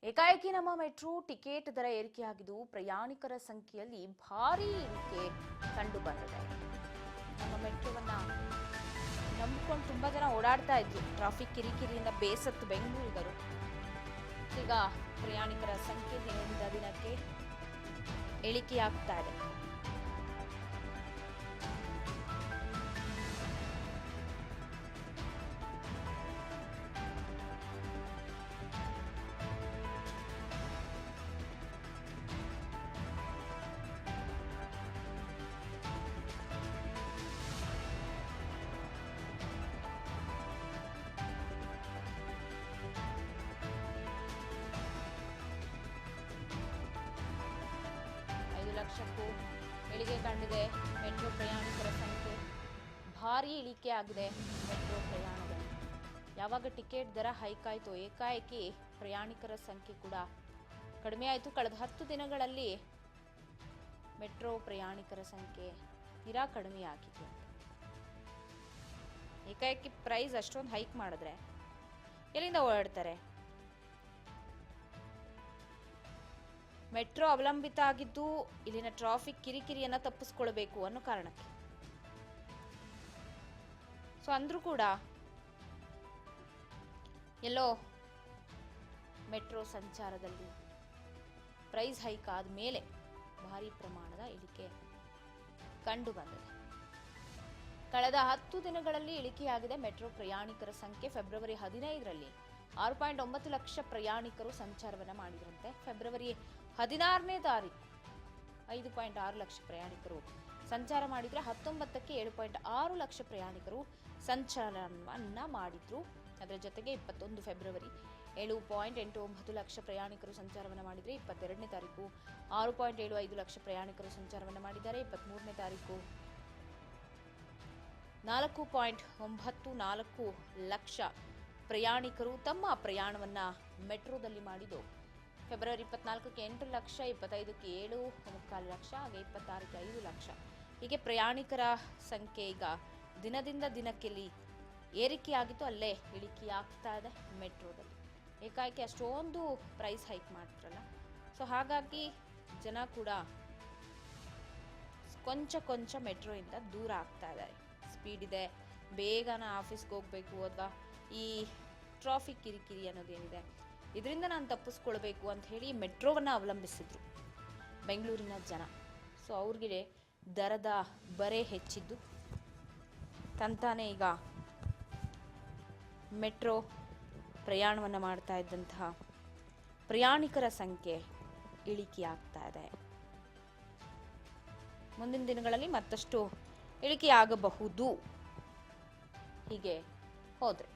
ಏಕಾಏಕಿ ನಮ್ಮ metro ticket ದರ ಏರಿಕೆಯಾಗಿದ್ದು ಪ್ರಯಾಣಿಕರ ಸಂಖ್ಯೆಯಲ್ಲಿ ಭಾರೀ ಇಳಿಕೆ ಕಂಡು ಬಂದಿದೆ. ನಮ್ಮ ಮೆಟ್ರೋವನ್ನ ನಂಬಿಕೊಂಡು ತುಂಬಾ ಜನ ಓಡಾಡ್ತಾ ಇದ್ರು. ಟ್ರಾಫಿಕ್ ಕಿರಿಕಿರಿಯಿಂದ ಬೇಸತ್ತು ಬೆಂಗಳೂರಿಗರು. ಈಗ ಪ್ರಯಾಣಿಕರ ಸಂಖ್ಯೆ ದಿನದಿಂದ ದಿನಕ್ಕೆ ಇಳಿಕೆಯಾಗ್ತಾ ಇದೆ. ಲಕ್ಷಕ್ಕೂ ಇಳಿಕೆ ಕಂಡಿದೆ. ಮೆಟ್ರೋ ಪ್ರಯಾಣಿಕರ ಸಂಖ್ಯೆ ಭಾರೀ ಇಳಿಕೆ ಆಗಿದೆ. ಮೆಟ್ರೋ ಪ್ರಯಾಣದಲ್ಲಿ ಯಾವಾಗ ಟಿಕೆಟ್ ದರ ಹೈಕ್ ಆಯಿತು, ಏಕಾಏಕಿ ಪ್ರಯಾಣಿಕರ ಸಂಖ್ಯೆ ಕೂಡ ಕಡಿಮೆ ಆಯಿತು. ಕಳೆದ 10 ದಿನಗಳಲ್ಲಿ ಮೆಟ್ರೋ ಪ್ರಯಾಣಿಕರ ಸಂಖ್ಯೆ ತೀರಾ ಕಡಿಮೆಯಾಗಿದೆ. ಏಕಾಏಕಿ ಪ್ರೈಸ್ ಅಷ್ಟೊಂದು ಹೈಕ್ ಮಾಡಿದ್ರೆ ಎಲ್ಲಿಂದ ಓಡಾಡ್ತಾರೆ? ಮೆಟ್ರೋ ಅವಲಂಬಿತ ಆಗಿದ್ದು ಇಲ್ಲಿನ ಟ್ರಾಫಿಕ್ ಕಿರಿಕಿರಿಯನ್ನ ತಪ್ಪಿಸ್ಕೊಳ್ಬೇಕು ಅನ್ನೋ ಕಾರಣಕ್ಕೆ. ಸೊ ಅಂದ್ರೂ ಕೂಡ ಎಲ್ಲೋ ಮೆಟ್ರೋ ಸಂಚಾರದಲ್ಲಿ ಪ್ರೈಸ್ ಹೈಕ್ ಆದ ಮೇಲೆ ಭಾರಿ ಪ್ರಮಾಣದ ಇಳಿಕೆ ಕಂಡು ಬಂದಿದೆ. ಕಳೆದ 10 ದಿನಗಳಲ್ಲಿ ಇಳಿಕೆಯಾಗಿದೆ ಮೆಟ್ರೋ ಪ್ರಯಾಣಿಕರ ಸಂಖ್ಯೆ. ಫೆಬ್ರವರಿ 15ರಲ್ಲಿ 6.9 ಲಕ್ಷ ಪ್ರಯಾಣಿಕರು ಸಂಚಾರವನ್ನ ಮಾಡಿದ್ರಂತೆ. ಫೆಬ್ರವರಿ 16ನೇ ತಾರೀಕು 5.6 ಲಕ್ಷ ಪ್ರಯಾಣಿಕರು ಸಂಚಾರ ಮಾಡಿದ್ರೆ 19ಕ್ಕೆ 7.6 ಲಕ್ಷ ಪ್ರಯಾಣಿಕರು ಸಂಚಾರವನ್ನ ಮಾಡಿದ್ರು. ಅದರ ಜೊತೆಗೆ 21 ಫೆಬ್ರವರಿ 7.89 ಲಕ್ಷ ಪ್ರಯಾಣಿಕರು ಸಂಚಾರವನ್ನ ಮಾಡಿದ್ರೆ. 22ನೇ ತಾರೀಕು 6.75 ಲಕ್ಷ ಪ್ರಯಾಣಿಕರು ಸಂಚಾರವನ್ನ ಮಾಡಿದ್ದಾರೆ. 23ನೇ ತಾರೀಕು 4.94 ಲಕ್ಷ ಪ್ರಯಾಣಿಕರು ತಮ್ಮ ಪ್ರಯಾಣವನ್ನ ಮೆಟ್ರೋದಲ್ಲಿ ಮಾಡಿದ್ದು. ಫೆಬ್ರವರಿ 24ಕ್ಕೆ 8 ಲಕ್ಷ, 25ಕ್ಕೆ 7.25 ಲಕ್ಷ, ಹಾಗೆ 26ಕ್ಕೆ 5 ಲಕ್ಷ. ಹೀಗೆ ಪ್ರಯಾಣಿಕರ ಸಂಖ್ಯೆ ಈಗ ದಿನದಿಂದ ದಿನಕ್ಕೆಲ್ಲಿ ಏರಿಕೆಯಾಗಿತ್ತು ಅಲ್ಲೇ ಇಳಿಕೆಯಾಗ್ತಾ ಇದೆ ಮೆಟ್ರೋದಲ್ಲಿ. ಏಕಾಏಕಿ ಅಷ್ಟೊಂದು ಪ್ರೈಸ್ ಹೈಕ್ ಮಾಡ್ತಾರಲ್ಲ, ಸೊ ಹಾಗಾಗಿ ಜನ ಕೂಡ ಕೊಂಚ ಮೆಟ್ರೋಯಿಂದ ದೂರ ಆಗ್ತಾ ಇದ್ದಾರೆ. ಸ್ಪೀಡ್ ಇದೆ, ಬೇಗನ ಆಫೀಸ್ಗೆ ಹೋಗ್ಬೇಕು ಅಥವಾ ಈ ಟ್ರಾಫಿಕ್ ಕಿರಿಕಿರಿ ಅನ್ನೋದೇನಿದೆ ಇದರಿಂದ ನಾನು ತಪ್ಪಿಸ್ಕೊಳ್ಬೇಕು ಅಂತ ಹೇಳಿ ಮೆಟ್ರೋವನ್ನು ಅವಲಂಬಿಸಿದ್ರು ಬೆಂಗಳೂರಿನ ಜನ. ಸೊ ಅವ್ರಿಗೆ ದರದ ಬರೆ ಹೆಚ್ಚಿದ್ದು ತಂತಾನೆ ಈಗ ಮೆಟ್ರೋ ಪ್ರಯಾಣವನ್ನು ಮಾಡ್ತಾ ಇದ್ದಂತಹ ಪ್ರಯಾಣಿಕರ ಸಂಖ್ಯೆ ಇಳಿಕೆಯಾಗ್ತಾ ಇದೆ. ಮುಂದಿನ ದಿನಗಳಲ್ಲಿ ಮತ್ತಷ್ಟು ಇಳಿಕೆಯಾಗಬಹುದು ಹೀಗೆ ಹೋದ್ರೆ.